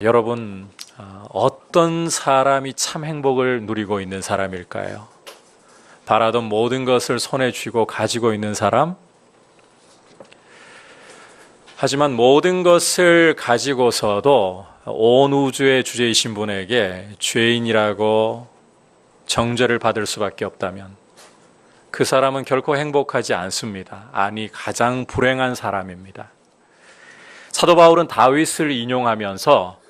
여러분, 어떤 사람이 참 행복을 누리고 있는 사람일까요? 바라던 모든 것을 손에 쥐고 가지고 있는 사람? 하지만 모든 것을 가지고서도 온 우주의 주제이신 분에게 죄인이라고 정죄를 받을 수밖에 없다면 그 사람은 결코 행복하지 않습니다. 아니, 가장 불행한 사람입니다. 사도 바울은 다윗을 인용하면서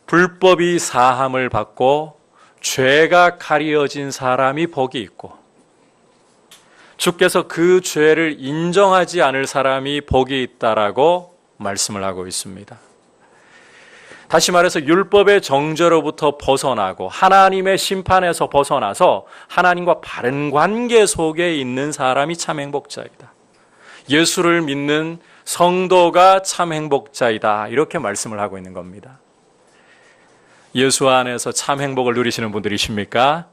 불법이 사함을 받고 죄가 가리어진 사람이 복이 있고 주께서 그 죄를 인정하지 않을 사람이 복이 있다라고 말씀을 하고 있습니다. 다시 말해서 율법의 정죄로부터 벗어나고 하나님의 심판에서 벗어나서 하나님과 바른 관계 속에 있는 사람이 참 행복자이다. 예수를 믿는 성도가 참 행복자이다. 이렇게 말씀을 하고 있는 겁니다. 예수 안에서 참 행복을 누리시는 분들이십니까?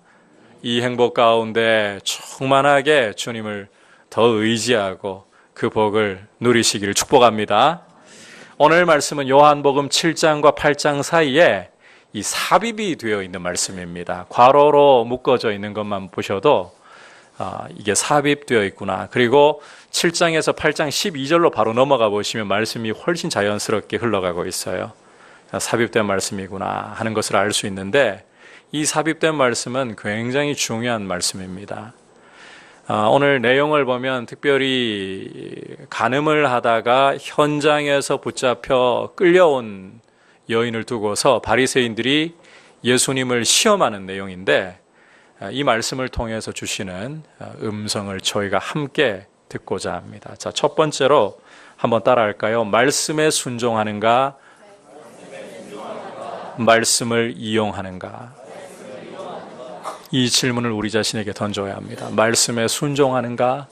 이 행복 가운데 충만하게 주님을 더 의지하고 그 복을 누리시기를 축복합니다. 오늘 말씀은 요한복음 7장과 8장 사이에 이 삽입이 되어 있는 말씀입니다. 괄호로 묶어져 있는 것만 보셔도 이게 삽입되어 있구나. 그리고 7장에서 8장 12절로 바로 넘어가 보시면 말씀이 훨씬 자연스럽게 흘러가고 있어요. 삽입된 말씀이구나 하는 것을 알 수 있는데 이 삽입된 말씀은 굉장히 중요한 말씀입니다. 오늘 내용을 보면 특별히 간음을 하다가 현장에서 붙잡혀 끌려온 여인을 두고서 바리새인들이 예수님을 시험하는 내용인데 이 말씀을 통해서 주시는 음성을 저희가 함께 듣고자 합니다. 자, 첫 번째로 한번 따라할까요? 말씀에 순종하는가? 말씀을 이용하는가? 이 질문을 우리 자신에게 던져야 합니다. 말씀에 순종하는가?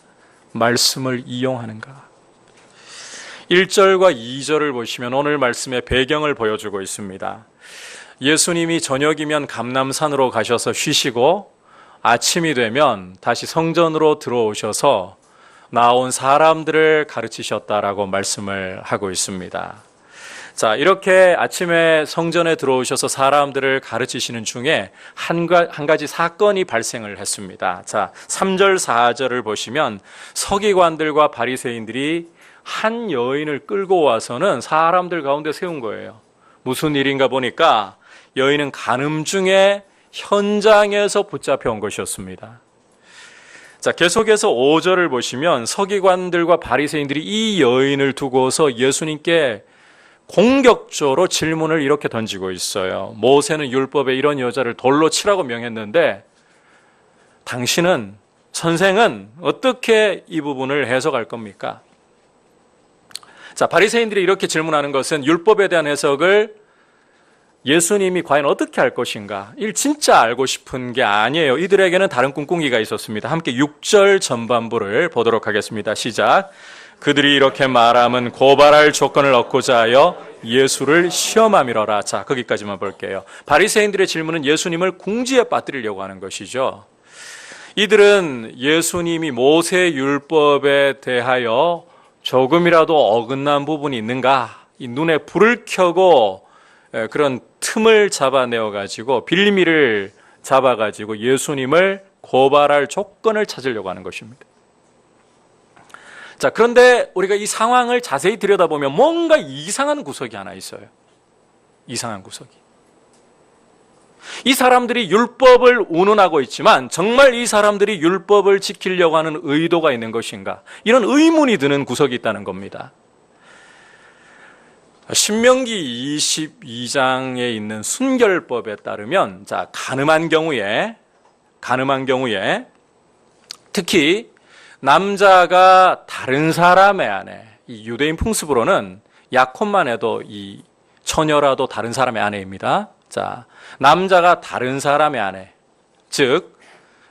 말씀을 이용하는가? 1절과 2절을 보시면 오늘 말씀의 배경을 보여주고 있습니다. 예수님이 저녁이면 감람산으로 가셔서 쉬시고 아침이 되면 다시 성전으로 들어오셔서 나온 사람들을 가르치셨다라고 말씀을 하고 있습니다. 자, 이렇게 아침에 성전에 들어오셔서 사람들을 가르치시는 중에 한 가지 사건이 발생을 했습니다. 자, 3절, 4절을 보시면 서기관들과 바리새인들이 한 여인을 끌고 와서는 사람들 가운데 세운 거예요. 무슨 일인가 보니까 여인은 간음 중에 현장에서 붙잡혀 온 것이었습니다. 자, 계속해서 5절을 보시면 서기관들과 바리새인들이 이 여인을 두고서 예수님께 공격적으로 질문을 이렇게 던지고 있어요. 모세는 율법에 이런 여자를 돌로 치라고 명했는데 당신은, 선생은 어떻게 이 부분을 해석할 겁니까? 자, 바리새인들이 이렇게 질문하는 것은 율법에 대한 해석을 예수님이 과연 어떻게 할 것인가? 이를 진짜 알고 싶은 게 아니에요. 이들에게는 다른 꿍꿍이가 있었습니다. 함께 6절 전반부를 보도록 하겠습니다. 시작. 그들이 이렇게 말함은 고발할 조건을 얻고자 하여 예수를 시험함이로라. 자, 거기까지만 볼게요. 바리새인들의 질문은 예수님을 궁지에 빠뜨리려고 하는 것이죠. 이들은 예수님이 모세 율법에 대하여 조금이라도 어긋난 부분이 있는가? 이 눈에 불을 켜고 그런 틈을 잡아내어가지고 빌미를 잡아가지고 예수님을 고발할 조건을 찾으려고 하는 것입니다. 자, 그런데 우리가 이 상황을 자세히 들여다보면 뭔가 이상한 구석이 하나 있어요. 이상한 구석이. 이 사람들이 율법을 운운하고 있지만 정말 이 사람들이 율법을 지키려고 하는 의도가 있는 것인가? 이런 의문이 드는 구석이 있다는 겁니다. 신명기 22장에 있는 순결법에 따르면 자, 간음한 경우에 특히 남자가 다른 사람의 아내, 이 유대인 풍습으로는 약혼만 해도 이 처녀라도 다른 사람의 아내입니다. 자, 남자가 다른 사람의 아내, 즉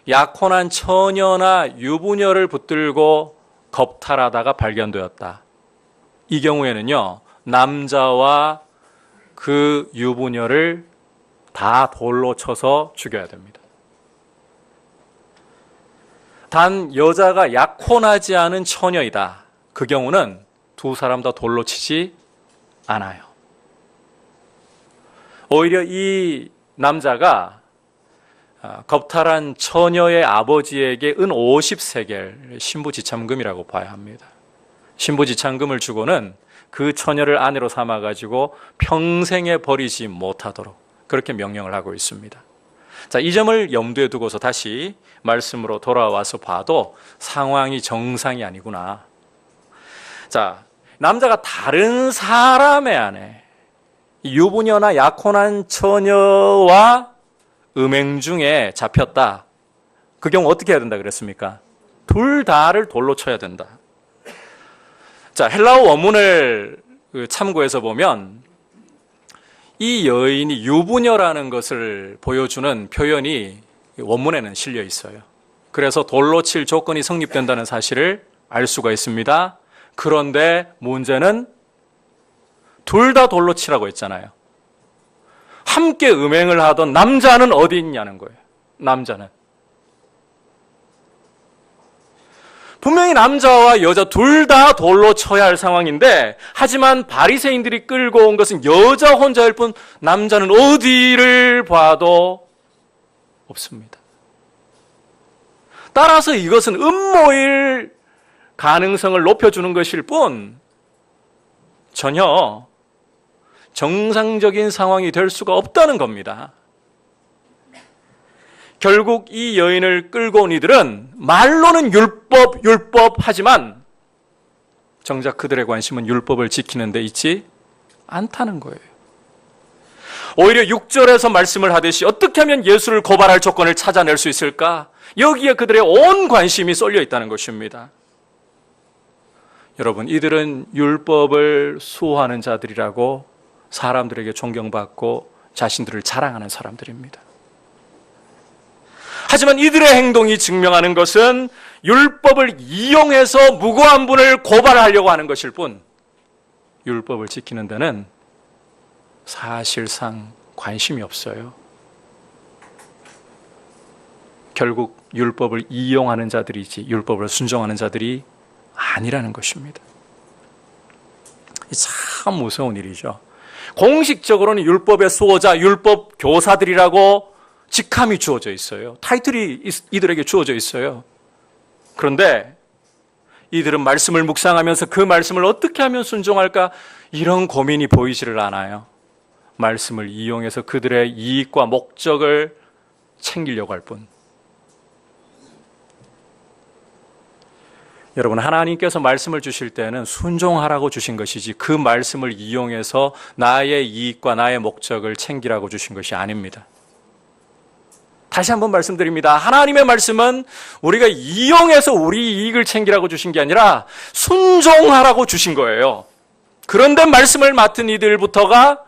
약혼한 처녀나 유부녀를 붙들고 겁탈하다가 발견되었다. 이 경우에는요, 남자와 그 유부녀를 다 돌로 쳐서 죽여야 됩니다. 단 여자가 약혼하지 않은 처녀이다. 그 경우는 두 사람 다 돌로 치지 않아요. 오히려 이 남자가 겁탈한 처녀의 아버지에게 은 50세겔 신부지참금이라고 봐야 합니다. 신부지참금을 주고는 그 처녀를 아내로 삼아가지고 평생에 버리지 못하도록 그렇게 명령을 하고 있습니다. 자, 이 점을 염두에 두고서 다시 말씀으로 돌아와서 봐도 상황이 정상이 아니구나. 자, 남자가 다른 사람의 아내, 유부녀나 약혼한 처녀와 음행 중에 잡혔다. 그 경우 어떻게 해야 된다 그랬습니까? 둘 다를 돌로 쳐야 된다. 자, 헬라어 원문을 참고해서 보면 이 여인이 유부녀라는 것을 보여주는 표현이 원문에는 실려 있어요. 그래서 돌로 칠 조건이 성립된다는 사실을 알 수가 있습니다. 그런데 문제는 둘 다 돌로 치라고 했잖아요. 함께 음행을 하던 남자는 어디 있냐는 거예요. 남자는. 분명히 남자와 여자 둘 다 돌로 쳐야 할 상황인데, 하지만 바리새인들이 끌고 온 것은 여자 혼자일 뿐 남자는 어디를 봐도 없습니다. 따라서 이것은 음모일 가능성을 높여주는 것일 뿐 전혀 정상적인 상황이 될 수가 없다는 겁니다. 결국 이 여인을 끌고 온 이들은 말로는 율법 하지만 정작 그들의 관심은 율법을 지키는 데 있지 않다는 거예요. 오히려 6절에서 말씀을 하듯이 어떻게 하면 예수를 고발할 조건을 찾아낼 수 있을까? 여기에 그들의 온 관심이 쏠려 있다는 것입니다. 여러분, 이들은 율법을 수호하는 자들이라고 사람들에게 존경받고 자신들을 자랑하는 사람들입니다. 하지만 이들의 행동이 증명하는 것은 율법을 이용해서 무고한 분을 고발하려고 하는 것일 뿐 율법을 지키는 데는 사실상 관심이 없어요. 결국 율법을 이용하는 자들이지 율법을 순종하는 자들이 아니라는 것입니다. 참 무서운 일이죠. 공식적으로는 율법의 수호자, 율법 교사들이라고 직함이 주어져 있어요. 타이틀이 이들에게 주어져 있어요. 그런데 이들은 말씀을 묵상하면서 그 말씀을 어떻게 하면 순종할까? 이런 고민이 보이지를 않아요. 말씀을 이용해서 그들의 이익과 목적을 챙기려고 할 뿐. 여러분, 하나님께서 말씀을 주실 때는 순종하라고 주신 것이지 그 말씀을 이용해서 나의 이익과 나의 목적을 챙기라고 주신 것이 아닙니다. 다시 한번 말씀드립니다. 하나님의 말씀은 우리가 이용해서 우리 이익을 챙기라고 주신 게 아니라 순종하라고 주신 거예요. 그런데 말씀을 맡은 이들부터가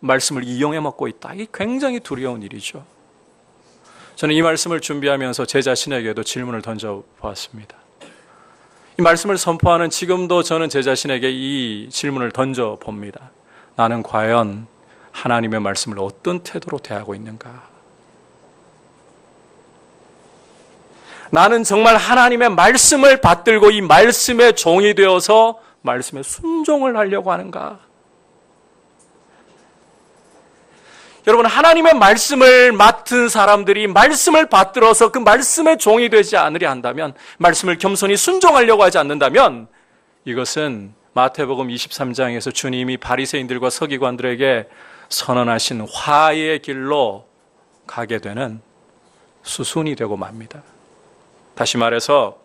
말씀을 이용해 먹고 있다. 이게 굉장히 두려운 일이죠. 저는 이 말씀을 준비하면서 제 자신에게도 질문을 던져보았습니다. 이 말씀을 선포하는 지금도 저는 제 자신에게 이 질문을 던져봅니다. 나는 과연 하나님의 말씀을 어떤 태도로 대하고 있는가? 나는 정말 하나님의 말씀을 받들고 이 말씀의 종이 되어서 말씀에 순종을 하려고 하는가? 여러분, 하나님의 말씀을 맡은 사람들이 말씀을 받들어서 그 말씀의 종이 되지 않으려 한다면, 말씀을 겸손히 순종하려고 하지 않는다면, 이것은 마태복음 23장에서 주님이 바리새인들과 서기관들에게 선언하신 화해의 길로 가게 되는 수순이 되고 맙니다. 다시 말해서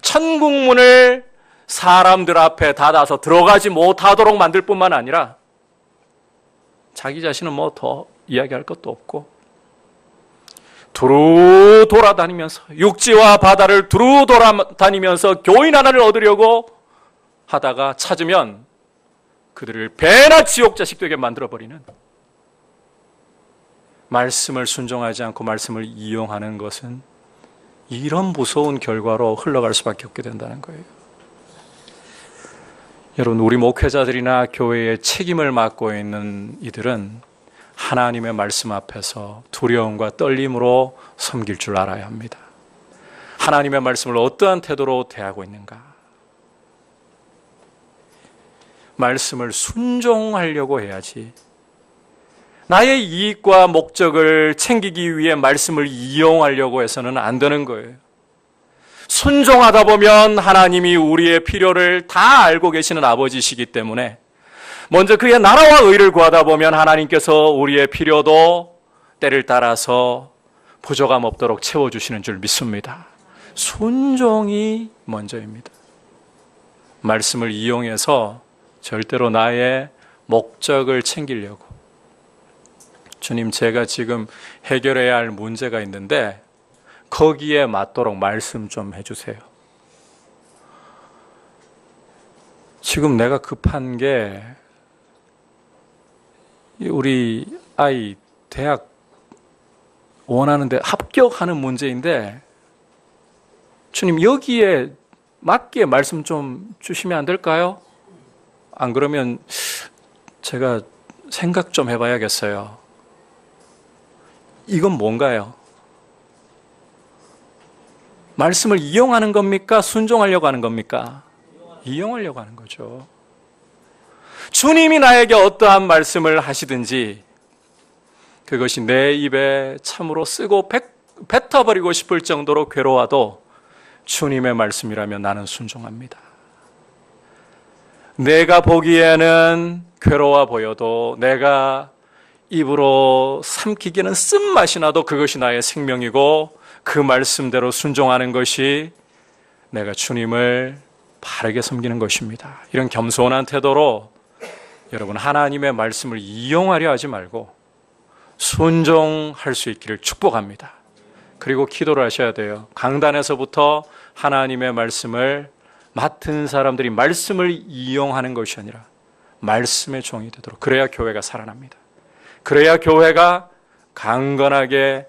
천국문을 사람들 앞에 닫아서 들어가지 못하도록 만들 뿐만 아니라 자기 자신은 뭐 더 이야기할 것도 없고 두루 돌아다니면서 육지와 바다를 두루 돌아다니면서 교인 하나를 얻으려고 하다가 찾으면 그들을 배나 지옥 자식 되게 만들어버리는, 말씀을 순종하지 않고 말씀을 이용하는 것은 이런 무서운 결과로 흘러갈 수밖에 없게 된다는 거예요. 여러분, 우리 목회자들이나 교회의 책임을 맡고 있는 이들은 하나님의 말씀 앞에서 두려움과 떨림으로 섬길 줄 알아야 합니다. 하나님의 말씀을 어떠한 태도로 대하고 있는가? 말씀을 순종하려고 해야지 나의 이익과 목적을 챙기기 위해 말씀을 이용하려고 해서는 안 되는 거예요. 순종하다 보면 하나님이 우리의 필요를 다 알고 계시는 아버지시기 때문에 먼저 그의 나라와 의를 구하다 보면 하나님께서 우리의 필요도 때를 따라서 부족함 없도록 채워주시는 줄 믿습니다. 순종이 먼저입니다. 말씀을 이용해서 절대로 나의 목적을 챙기려고. 주님, 제가 지금 해결해야 할 문제가 있는데 거기에 맞도록 말씀 좀 해주세요. 지금 내가 급한 게 우리 아이 대학 원하는데 합격하는 문제인데 주님, 여기에 맞게 말씀 좀 주시면 안 될까요? 안 그러면 제가 생각 좀 해봐야겠어요. 이건 뭔가요? 말씀을 이용하는 겁니까? 순종하려고 하는 겁니까? 이용하려고 하는 거죠. 주님이 나에게 어떠한 말씀을 하시든지 그것이 내 입에 참으로 쓰고 뱉어버리고 싶을 정도로 괴로워도 주님의 말씀이라면 나는 순종합니다. 내가 보기에는 괴로워 보여도 내가 입으로 삼키기는 쓴맛이 나도 그것이 나의 생명이고 그 말씀대로 순종하는 것이 내가 주님을 바르게 섬기는 것입니다. 이런 겸손한 태도로 여러분 하나님의 말씀을 이용하려 하지 말고 순종할 수 있기를 축복합니다. 그리고 기도를 하셔야 돼요. 강단에서부터 하나님의 말씀을 맡은 사람들이 말씀을 이용하는 것이 아니라 말씀의 종이 되도록, 그래야 교회가 살아납니다. 그래야 교회가 강건하게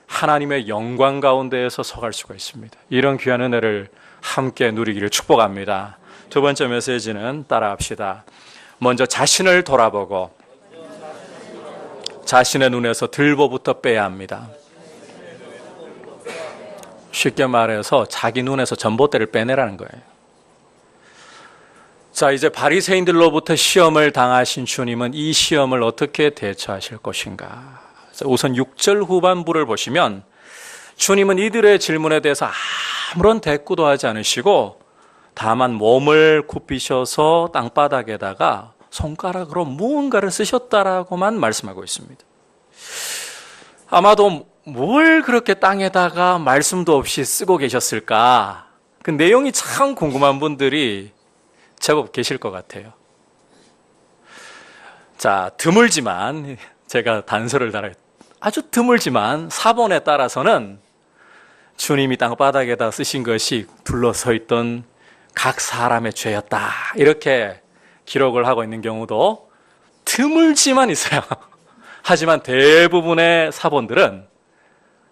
하나님의 영광 가운데에서 서갈 수가 있습니다. 이런 귀한 은혜를 함께 누리기를 축복합니다. 두 번째 메시지는 따라합시다. 먼저 자신을 돌아보고 자신의 눈에서 들보부터 빼야 합니다. 쉽게 말해서 자기 눈에서 전봇대를 빼내라는 거예요. 자, 이제 바리새인들로부터 시험을 당하신 주님은 이 시험을 어떻게 대처하실 것인가? 우선 6절 후반부를 보시면 주님은 이들의 질문에 대해서 아무런 대꾸도 하지 않으시고 다만 몸을 굽히셔서 땅바닥에다가 손가락으로 무언가를 쓰셨다라고만 말씀하고 있습니다. 아마도 뭘 그렇게 땅에다가 말씀도 없이 쓰고 계셨을까? 그 내용이 참 궁금한 분들이 제법 계실 것 같아요. 자, 드물지만 제가 단서를 달아요. 아주 드물지만 사본에 따라서는 주님이 땅바닥에다 쓰신 것이 둘러서 있던 각 사람의 죄였다, 이렇게 기록을 하고 있는 경우도 드물지만 있어요. 하지만 대부분의 사본들은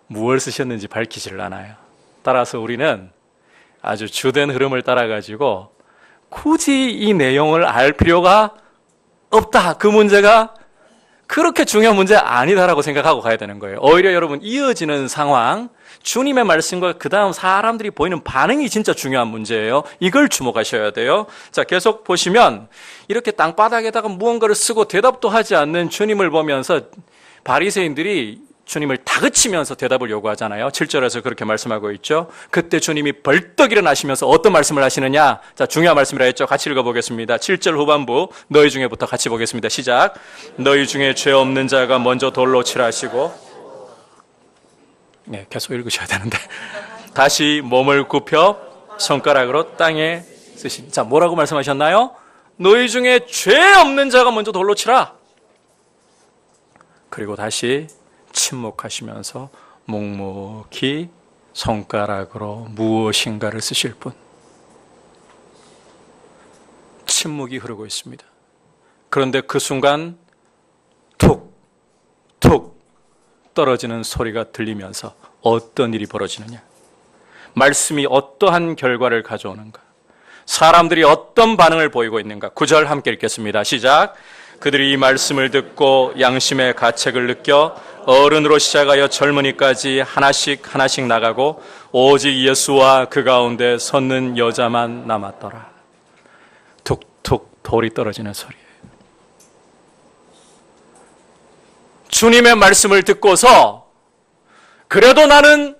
무엇을 쓰셨는지 밝히지를 않아요. 따라서 우리는 아주 주된 흐름을 따라가지고 굳이 이 내용을 알 필요가 없다, 그 문제가 그렇게 중요한 문제 아니다라고 생각하고 가야 되는 거예요. 오히려 여러분, 이어지는 상황, 주님의 말씀과 그 다음 사람들이 보이는 반응이 진짜 중요한 문제예요. 이걸 주목하셔야 돼요. 자, 계속 보시면 이렇게 땅바닥에다가 무언가를 쓰고 대답도 하지 않는 주님을 보면서 바리새인들이 주님을 다그치면서 대답을 요구하잖아요. 7절에서 그렇게 말씀하고 있죠. 그때 주님이 벌떡 일어나시면서 어떤 말씀을 하시느냐? 자, 중요한 말씀이라 했죠. 같이 읽어보겠습니다. 7절 후반부 너희 중에부터 같이 보겠습니다. 시작. 너희 중에 죄 없는 자가 먼저 돌로 치라 하시고, 네, 계속 읽으셔야 되는데 다시 몸을 굽혀 손가락으로 땅에 쓰시니. 자, 뭐라고 말씀하셨나요? 너희 중에 죄 없는 자가 먼저 돌로 치라. 그리고 다시 침묵하시면서 묵묵히 손가락으로 무엇인가를 쓰실 분. 침묵이 흐르고 있습니다. 그런데 그 순간 툭, 툭 떨어지는 소리가 들리면서 어떤 일이 벌어지느냐? 말씀이 어떠한 결과를 가져오는가? 사람들이 어떤 반응을 보이고 있는가? 9절 함께 읽겠습니다. 시작. 그들이 이 말씀을 듣고 양심의 가책을 느껴 어른으로 시작하여 젊은이까지 하나씩 하나씩 나가고 오직 예수와 그 가운데 섰는 여자만 남았더라. 툭툭 돌이 떨어지는 소리예요. 주님의 말씀을 듣고서 그래도 나는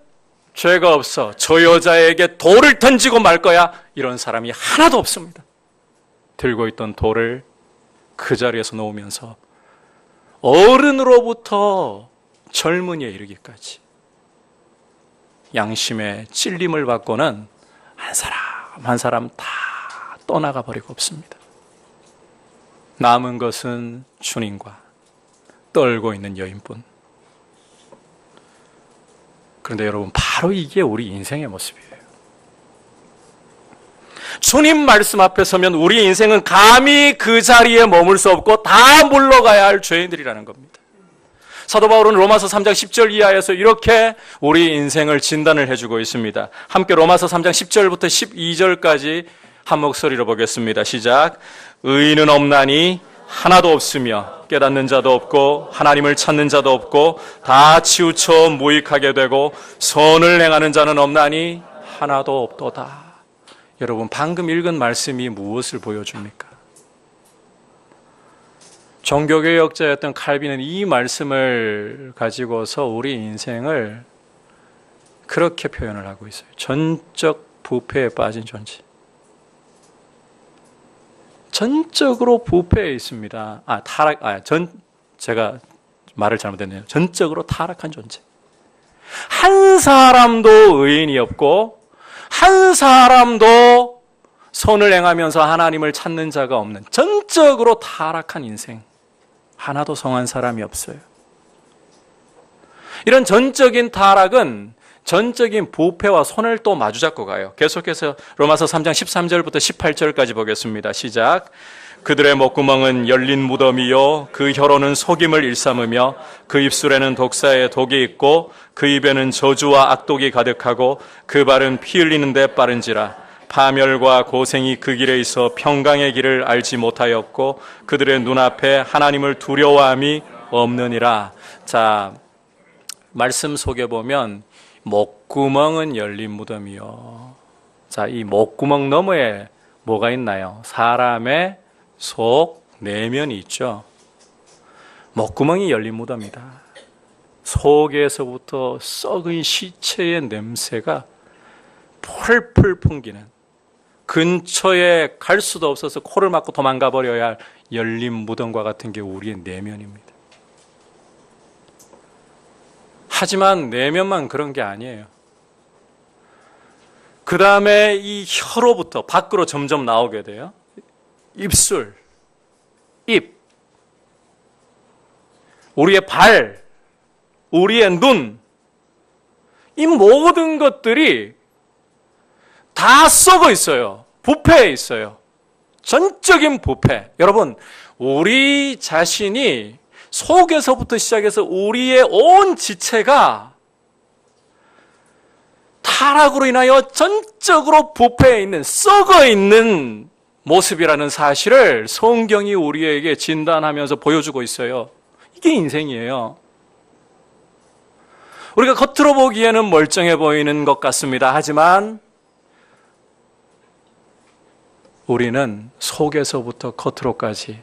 죄가 없어 저 여자에게 돌을 던지고 말 거야, 이런 사람이 하나도 없습니다. 들고 있던 돌을 그 자리에서 놓으면서 어른으로부터 젊은이에 이르기까지 양심의 찔림을 받고는 한 사람 한 사람 다 떠나가 버리고 없습니다. 남은 것은 주님과 떨고 있는 여인뿐. 그런데 여러분, 바로 이게 우리 인생의 모습이에요. 주님 말씀 앞에 서면 우리 인생은 감히 그 자리에 머물 수 없고 다 물러가야 할 죄인들이라는 겁니다. 사도 바울은 로마서 3장 10절 이하에서 이렇게 우리 인생을 진단을 해주고 있습니다. 함께 로마서 3장 10절부터 12절까지 한 목소리로 보겠습니다. 시작. 의인은 없나니 하나도 없으며 깨닫는 자도 없고 하나님을 찾는 자도 없고 다 치우쳐 무익하게 되고 선을 행하는 자는 없나니 하나도 없도다. 여러분, 방금 읽은 말씀이 무엇을 보여줍니까? 종교개혁자였던 칼빈은 이 말씀을 가지고서 우리 인생을 그렇게 표현을 하고 있어요. 전적 부패에 빠진 존재. 전적으로 부패해 있습니다. 제가 말을 잘못했네요. 전적으로 타락한 존재. 한 사람도 의인이 없고 한 사람도 선을 행하면서 하나님을 찾는 자가 없는 전적으로 타락한 인생. 하나도 성한 사람이 없어요. 이런 전적인 타락은 전적인 부패와 손을 또 마주잡고 가요. 계속해서 로마서 3장 13절부터 18절까지 보겠습니다. 시작. 그들의 목구멍은 열린 무덤이요 그 혀로는 속임을 일삼으며 그 입술에는 독사의 독이 있고 그 입에는 저주와 악독이 가득하고 그 발은 피 흘리는 데 빠른지라. 파멸과 고생이 그 길에 있어 평강의 길을 알지 못하였고 그들의 눈앞에 하나님을 두려워함이 없느니라. 자, 말씀 속에 보면 목구멍은 열린 무덤이요. 자, 이 목구멍 너머에 뭐가 있나요? 사람의 속 내면이 있죠. 목구멍이 열린 무덤이다. 속에서부터 썩은 시체의 냄새가 펄펄 풍기는, 근처에 갈 수도 없어서 코를 막고 도망가 버려야 할 열린 무덤과 같은 게 우리의 내면입니다. 하지만 내면만 그런 게 아니에요. 그 다음에 이 혀로부터 밖으로 점점 나오게 돼요. 입술, 입, 우리의 발, 우리의 눈, 이 모든 것들이 다 썩어 있어요. 부패해 있어요. 전적인 부패. 여러분, 우리 자신이 속에서부터 시작해서 우리의 온 지체가 타락으로 인하여 전적으로 부패해 있는, 썩어 있는 모습이라는 사실을 성경이 우리에게 진단하면서 보여주고 있어요. 이게 인생이에요. 우리가 겉으로 보기에는 멀쩡해 보이는 것 같습니다. 하지만 우리는 속에서부터 겉으로까지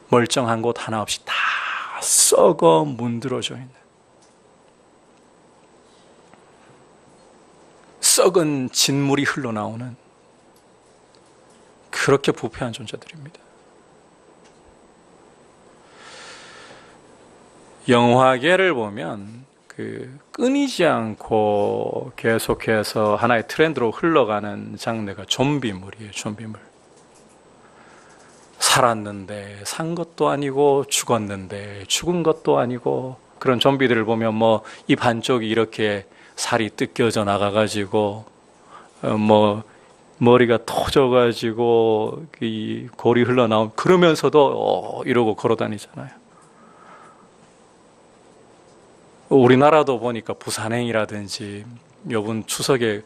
멀쩡한 곳 하나 없이 다 썩어 문드러져 있는, 썩은 진물이 흘러나오는 그렇게 부패한 존재들입니다. 영화계를 보면 끊이지 않고 계속해서 하나의 트렌드로 흘러가는 장르가 좀비물이에요. 좀비물. 살았는데 산 것도 아니고 죽었는데 죽은 것도 아니고, 그런 좀비들을 보면 뭐 입 한쪽이 이렇게 살이 뜯겨져 나가가지고 뭐 머리가 터져가지고 이 골이 흘러나오면 그러면서도 이러고 걸어다니잖아요. 우리나라도 보니까 부산행이라든지 요번 추석에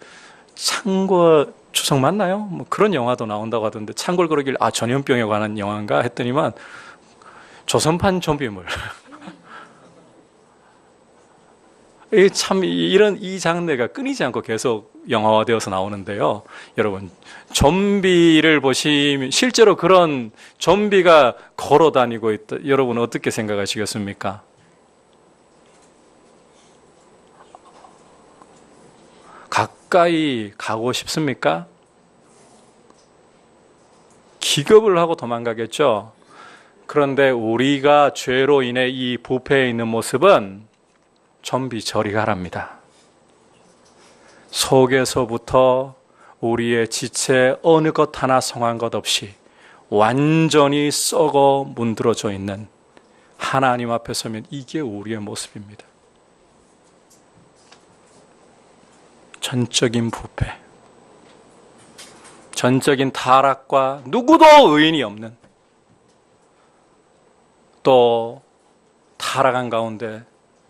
창궐, 추석 맞나요? 뭐 그런 영화도 나온다고 하던데, 창궐 그러길 전염병에 관한 영화인가 했더니만 조선판 좀비물. 참 이런 이 장르가 끊이지 않고 계속 영화화되어서 나오는데요. 여러분, 좀비를 보시면 실제로 그런 좀비가 걸어 다니고 있다. 여러분 어떻게 생각하시겠습니까? 가까이 가고 싶습니까? 기겁을 하고 도망가겠죠. 그런데 우리가 죄로 인해 이 부패해 있는 모습은 좀비 저리 가랍니다. 속에서부터 우리의 지체 어느 것 하나 성한 것 없이 완전히 썩어 문드러져 있는 하나님 앞에 서면 이게 우리의 모습입니다. 전적인 부패, 전적인 타락과 누구도 의인이 없는, 또 타락한 가운데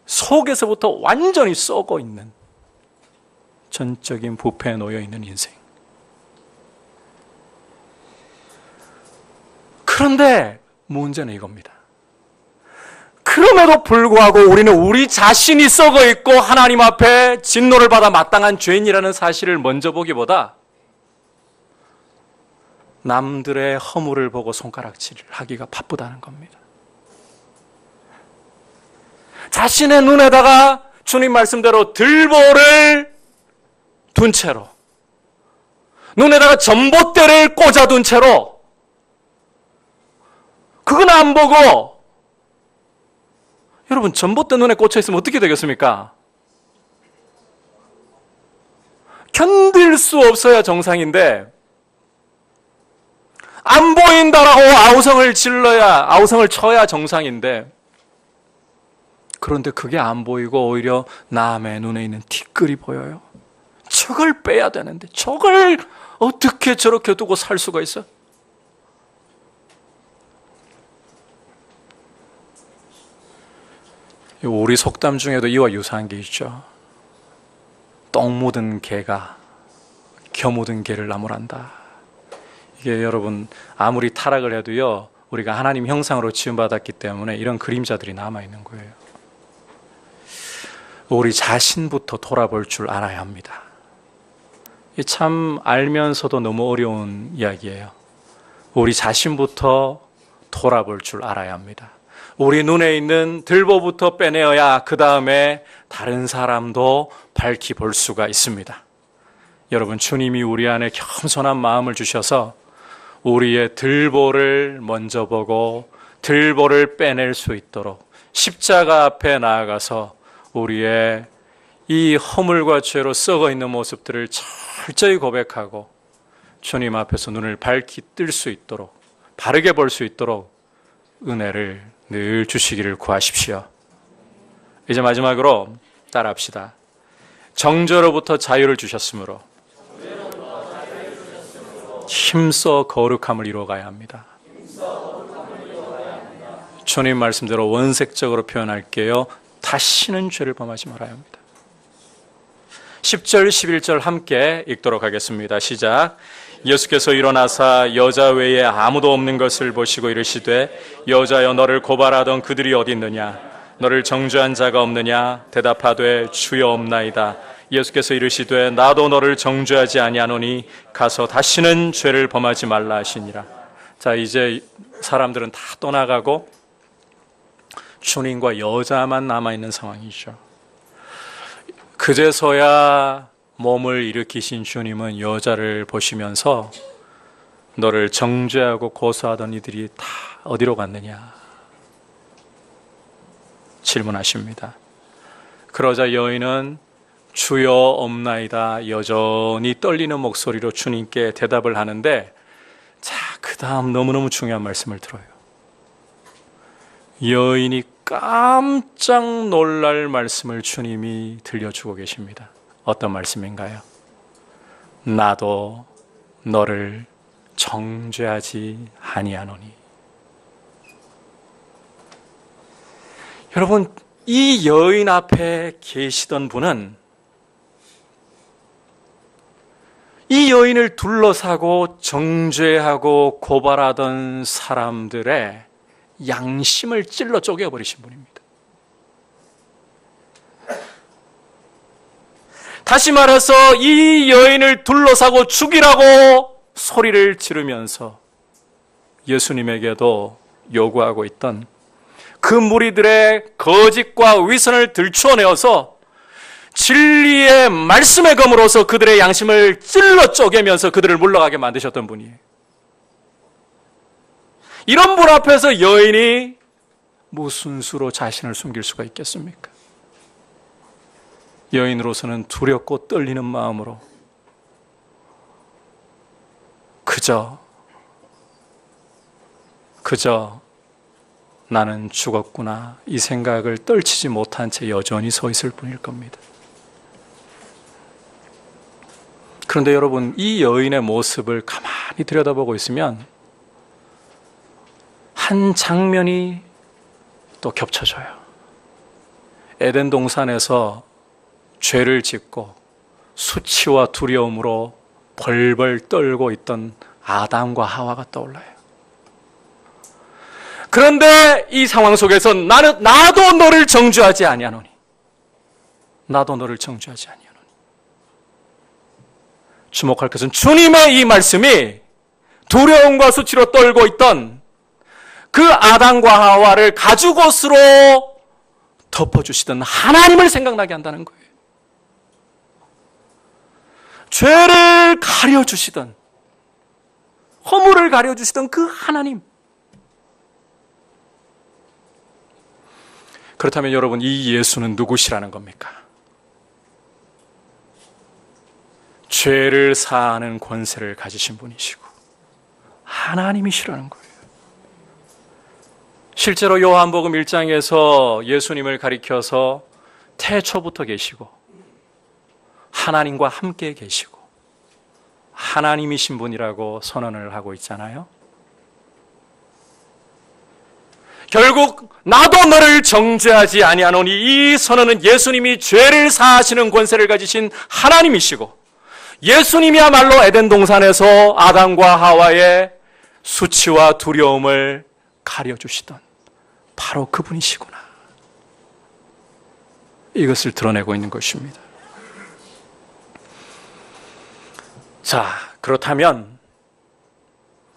속에서부터 완전히 썩어 있는 전적인 부패에 놓여 있는 인생. 그런데 문제는 이겁니다. 그럼에도 불구하고 우리는 우리 자신이 썩어 있고 하나님 앞에 진노를 받아 마땅한 죄인이라는 사실을 먼저 보기보다 남들의 허물을 보고 손가락질을 하기가 바쁘다는 겁니다. 자신의 눈에다가 주님 말씀대로 들보를 둔 채로, 눈에다가 전봇대를 꽂아둔 채로, 그건 안 보고, 여러분 전봇대 눈에 꽂혀 있으면 어떻게 되겠습니까? 견딜 수 없어야 정상인데, 안 보인다라고 아우성을 쳐야 정상인데, 그런데 그게 안 보이고 오히려 남의 눈에 있는 티끌이 보여요. 저걸 빼야 되는데 저걸 어떻게 저렇게 두고 살 수가 있어? 우리 속담 중에도 이와 유사한 게 있죠. 똥 묻은 개가 겨 묻은 개를 나무란다. 이게 여러분 아무리 타락을 해도요, 우리가 하나님 형상으로 지음받았기 때문에 이런 그림자들이 남아있는 거예요. 우리 자신부터 돌아볼 줄 알아야 합니다. 참 알면서도 너무 어려운 이야기예요. 우리 자신부터 돌아볼 줄 알아야 합니다. 우리 눈에 있는 들보부터 빼내어야 그 다음에 다른 사람도 밝히 볼 수가 있습니다. 여러분, 주님이 우리 안에 겸손한 마음을 주셔서 우리의 들보를 먼저 보고 들보를 빼낼 수 있도록 십자가 앞에 나아가서 우리의 이 허물과 죄로 썩어 있는 모습들을 철저히 고백하고 주님 앞에서 눈을 밝히 뜰 수 있도록, 바르게 볼 수 있도록 은혜를 늘 주시기를 구하십시오. 이제 마지막으로 따라합시다. 정죄로부터 자유를 주셨으므로 힘써 거룩함을 이루어가야 합니다. 주님 말씀대로 원색적으로 표현할게요. 다시는 죄를 범하지 말아야 합니다. 10절 11절 함께 읽도록 하겠습니다. 시작. 예수께서 일어나사 여자 외에 아무도 없는 것을 보시고 이르시되 여자여, 너를 고발하던 그들이 어디 있느냐? 너를 정죄한 자가 없느냐? 대답하되 주여 없나이다. 예수께서 이르시되 나도 너를 정죄하지 아니하노니 가서 다시는 죄를 범하지 말라 하시니라. 자, 이제 사람들은 다 떠나가고 주님과 여자만 남아있는 상황이죠. 그제서야 몸을 일으키신 주님은 여자를 보시면서 너를 정죄하고 고소하던 이들이 다 어디로 갔느냐 질문하십니다. 그러자 여인은 주여 없나이다 여전히 떨리는 목소리로 주님께 대답을 하는데, 자, 그 다음 너무너무 중요한 말씀을 들어요. 여인이 깜짝 놀랄 말씀을 주님이 들려주고 계십니다. 어떤 말씀인가요? 나도 너를 정죄하지 아니하노니. 여러분, 이 여인 앞에 계시던 분은 이 여인을 둘러싸고 정죄하고 고발하던 사람들의 양심을 찔러 쪼개버리신 분입니다. 다시 말해서 이 여인을 둘러싸고 죽이라고 소리를 지르면서 예수님에게도 요구하고 있던 그 무리들의 거짓과 위선을 들추어내어서 진리의 말씀의 검으로서 그들의 양심을 찔러 쪼개면서 그들을 물러가게 만드셨던 분이에요. 이런 분 앞에서 여인이 무슨 수로 자신을 숨길 수가 있겠습니까? 여인으로서는 두렵고 떨리는 마음으로 그저 나는 죽었구나 이 생각을 떨치지 못한 채 여전히 서 있을 뿐일 겁니다. 그런데 여러분, 이 여인의 모습을 가만히 들여다보고 있으면 한 장면이 또 겹쳐져요. 에덴 동산에서 죄를 짓고 수치와 두려움으로 벌벌 떨고 있던 아담과 하와가 떠올라요. 그런데 이 상황 속에서 나도 너를 정죄하지 아니하노니, 나도 너를 정죄하지 아니하노니. 주목할 것은 주님의 이 말씀이 두려움과 수치로 떨고 있던 그 아담과 하와를 가죽옷으로 덮어주시던 하나님을 생각나게 한다는 거예요. 죄를 가려주시던, 허물을 가려주시던 그 하나님. 그렇다면 여러분, 이 예수는 누구시라는 겁니까? 죄를 사하는 권세를 가지신 분이시고 하나님이시라는 거예요. 실제로 요한복음 1장에서 예수님을 가리켜서 태초부터 계시고 하나님과 함께 계시고 하나님이신 분이라고 선언을 하고 있잖아요. 결국 나도 너를 정죄하지 아니하노니, 이 선언은 예수님이 죄를 사하시는 권세를 가지신 하나님이시고 예수님이야말로 에덴 동산에서 아담과 하와의 수치와 두려움을 가려주시던 바로 그분이시구나, 이것을 드러내고 있는 것입니다. 자, 그렇다면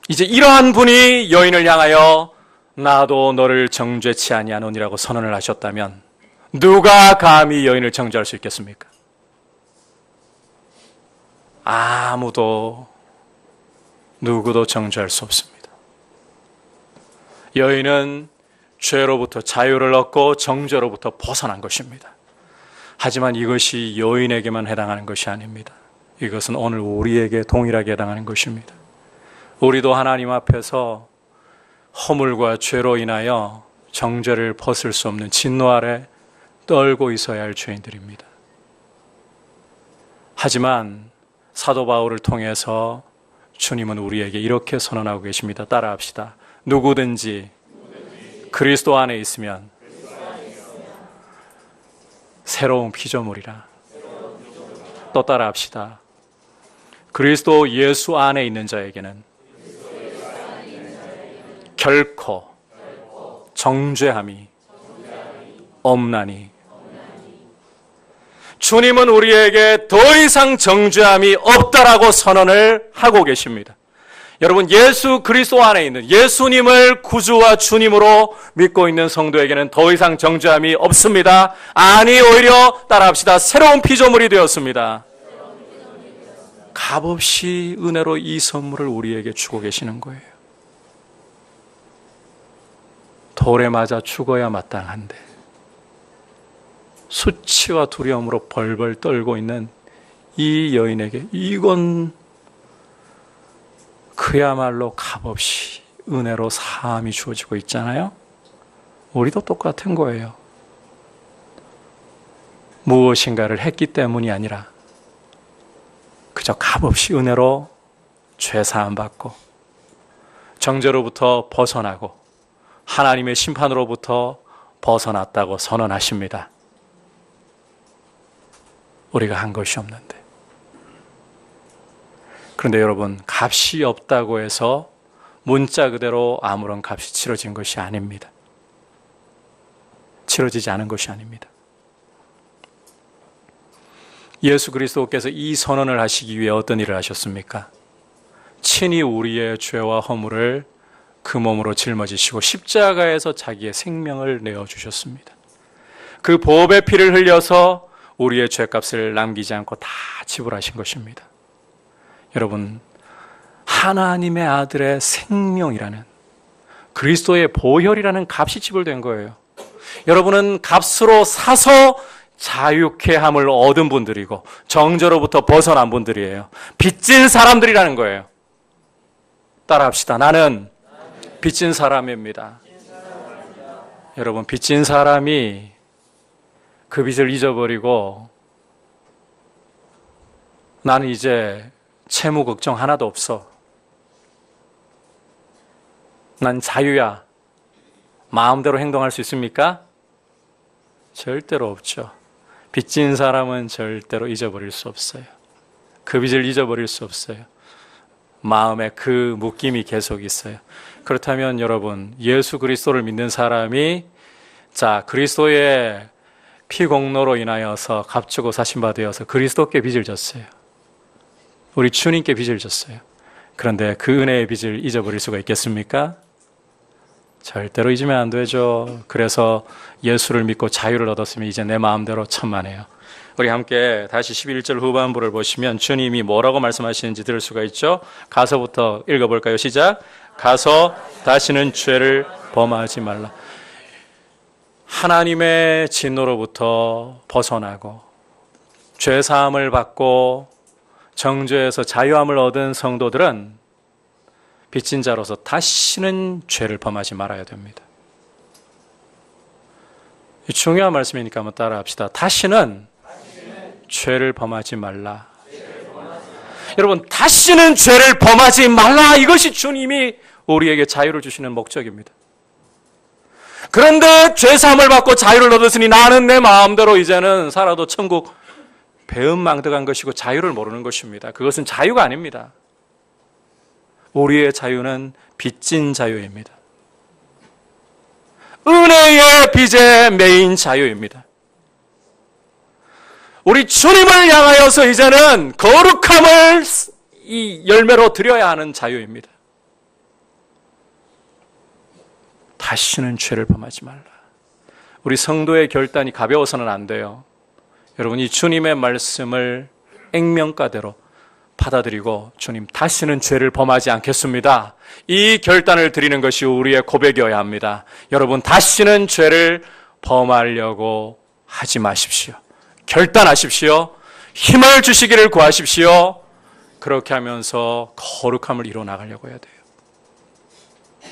이제 이러한 분이 여인을 향하여 나도 너를 정죄치 아니하노니라고 선언을 하셨다면 누가 감히 여인을 정죄할 수 있겠습니까? 아무도, 누구도 정죄할 수 없습니다. 여인은 죄로부터 자유를 얻고 정죄로부터 벗어난 것입니다. 하지만 이것이 여인에게만 해당하는 것이 아닙니다. 이것은 오늘 우리에게 동일하게 해당하는 것입니다. 우리도 하나님 앞에서 허물과 죄로 인하여 정죄를 벗을 수 없는 진노 아래 떨고 있어야 할 죄인들입니다. 하지만 사도 바울을 통해서 주님은 우리에게 이렇게 선언하고 계십니다. 따라합시다. 누구든지 그리스도 안에 있으면 새로운 피조물이라. 또 따라합시다. 그리스도 예수 안에 있는 자에게는 결코 정죄함이 없나니. 주님은 우리에게 더 이상 정죄함이 없다라고 선언을 하고 계십니다. 여러분, 예수 그리스도 안에 있는 예수님을 구주와 주님으로 믿고 있는 성도에게는 더 이상 정죄함이 없습니다. 아니, 오히려 따라합시다. 새로운 피조물이 되었습니다. 값없이 은혜로 이 선물을 우리에게 주고 계시는 거예요. 돌에 맞아 죽어야 마땅한데 수치와 두려움으로 벌벌 떨고 있는 이 여인에게 이건 그야말로 값없이 은혜로 사함이 주어지고 있잖아요. 우리도 똑같은 거예요. 무엇인가를 했기 때문이 아니라 그저 값없이 은혜로 죄사함 받고 정죄로부터 벗어나고 하나님의 심판으로부터 벗어났다고 선언하십니다. 우리가 한 것이 없는데. 그런데 여러분, 값이 없다고 해서 문자 그대로 아무런 값이 치러진 것이 아닙니다. 치러지지 않은 것이 아닙니다. 예수 그리스도께서 이 선언을 하시기 위해 어떤 일을 하셨습니까? 친히 우리의 죄와 허물을 그 몸으로 짊어지시고 십자가에서 자기의 생명을 내어주셨습니다. 그 보배 피를 흘려서 우리의 죄값을 남기지 않고 다 지불하신 것입니다. 여러분, 하나님의 아들의 생명이라는, 그리스도의 보혈이라는 값이 지불된 거예요. 여러분은 값으로 사서 자유케 함을 얻은 분들이고 정죄로부터 벗어난 분들이에요. 빚진 사람들이라는 거예요. 따라합시다. 나는 빚진 사람입니다. 여러분, 빚진 사람이 그 빚을 잊어버리고 나는 이제 채무 걱정 하나도 없어, 난 자유야, 마음대로 행동할 수 있습니까? 절대로 없죠. 빚진 사람은 절대로 잊어버릴 수 없어요. 그 빚을 잊어버릴 수 없어요. 마음에 그 묶임이 계속 있어요. 그렇다면 여러분, 예수 그리스도를 믿는 사람이 그리스도의 피공로로 인하여서 값주고 사신바 되어서 그리스도께 빚을 졌어요. 우리 주님께 빚을 졌어요. 그런데 그 은혜의 빚을 잊어버릴 수가 있겠습니까? 절대로 잊으면 안 되죠. 그래서 예수를 믿고 자유를 얻었으면 이제 내 마음대로 천만에요. 우리 함께 다시 11절 후반부를 보시면 주님이 뭐라고 말씀하시는지 들을 수가 있죠. 가서부터 읽어볼까요? 시작. 가서 다시는 죄를 범하지 말라. 하나님의 진노로부터 벗어나고 죄사함을 받고 정죄에서 자유함을 얻은 성도들은 빚진 자로서 다시는 죄를 범하지 말아야 됩니다. 중요한 말씀이니까 한번 따라합시다. 다시는 죄를 범하지 말라. 여러분, 다시는 죄를 범하지 말라. 이것이 주님이 우리에게 자유를 주시는 목적입니다. 그런데 죄사함을 받고 자유를 얻었으니 나는 내 마음대로 이제는 살아도 천국 배은망덕한 것이고 자유를 모르는 것입니다. 그것은 자유가 아닙니다. 우리의 자유는 빚진 자유입니다. 은혜의 빚에 매인 자유입니다. 우리 주님을 향하여서 이제는 거룩함을 이 열매로 드려야 하는 자유입니다. 다시는 죄를 범하지 말라. 우리 성도의 결단이 가벼워서는 안 돼요. 여러분, 이 주님의 말씀을 액면가대로 받아들이고 주님, 다시는 죄를 범하지 않겠습니다, 이 결단을 드리는 것이 우리의 고백이어야 합니다. 여러분, 다시는 죄를 범하려고 하지 마십시오. 결단하십시오. 힘을 주시기를 구하십시오. 그렇게 하면서 거룩함을 이루어 나가려고 해야 돼요.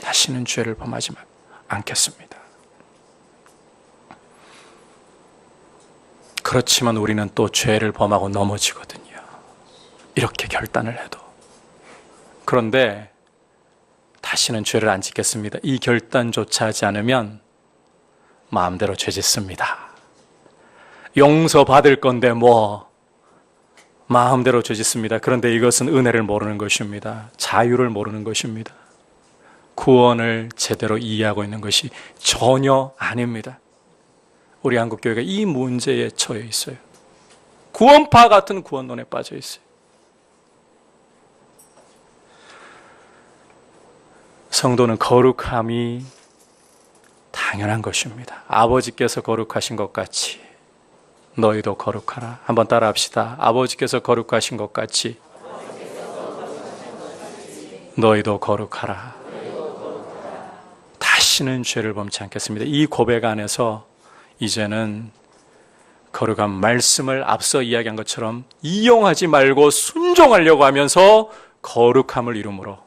다시는 죄를 범하지 않겠습니다. 그렇지만 우리는 또 죄를 범하고 넘어지거든요. 이렇게 결단을 해도. 그런데 다시는 죄를 안 짓겠습니다, 이 결단조차 하지 않으면 마음대로 죄 짓습니다. 용서받을 건데 마음대로 죄 짓습니다. 그런데 이것은 은혜를 모르는 것입니다. 자유를 모르는 것입니다. 구원을 제대로 이해하고 있는 것이 전혀 아닙니다. 우리 한국교회가 이 문제에 처해 있어요. 구원파 같은 구원론에 빠져 있어요. 성도는 거룩함이 당연한 것입니다. 아버지께서 거룩하신 것 같이 너희도 거룩하라. 한번 따라합시다. 아버지께서 거룩하신 것 같이 너희도 거룩하라. 다시는 죄를 범치 않겠습니다. 이 고백 안에서 이제는 거룩한 말씀을 앞서 이야기한 것처럼 이용하지 말고 순종하려고 하면서 거룩함을 이루므로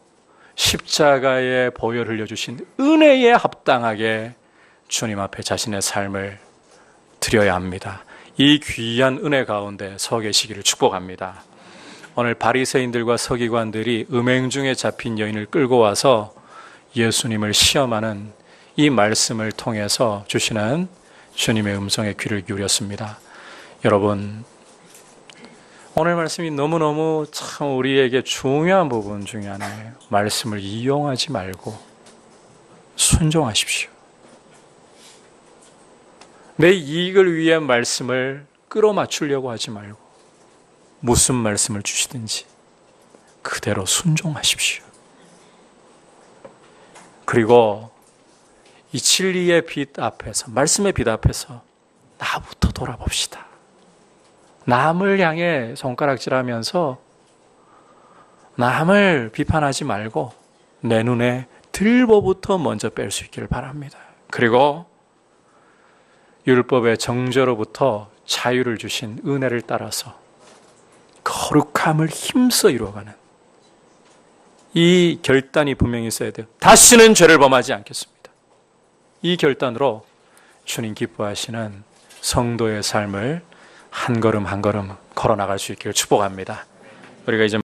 십자가의 보혈을 흘려주신 은혜에 합당하게 주님 앞에 자신의 삶을 드려야 합니다. 이 귀한 은혜 가운데 서 계시기를 축복합니다. 오늘 바리새인들과 서기관들이 음행 중에 잡힌 여인을 끌고 와서 예수님을 시험하는 이 말씀을 통해서 주시는 주님의 음성에 귀를 기울였습니다. 여러분, 오늘 말씀이 너무너무 참 우리에게 중요한 부분 중에 하나예요. 말씀을 이용하지 말고 순종하십시오. 내 이익을 위해 말씀을 끌어맞추려고 하지 말고 무슨 말씀을 주시든지 그대로 순종하십시오. 그리고 이 진리의 빛 앞에서, 말씀의 빛 앞에서 나부터 돌아봅시다. 남을 향해 손가락질하면서 남을 비판하지 말고 내 눈에 들보부터 먼저 뺄 수 있기를 바랍니다. 그리고 율법의 정죄로부터 자유를 주신 은혜를 따라서 거룩함을 힘써 이루어가는 이 결단이 분명히 있어야 돼요. 다시는 죄를 범하지 않겠습니다. 이 결단으로 주님 기뻐하시는 성도의 삶을 한 걸음 한 걸음 걸어나갈 수 있기를 축복합니다. 우리가 이제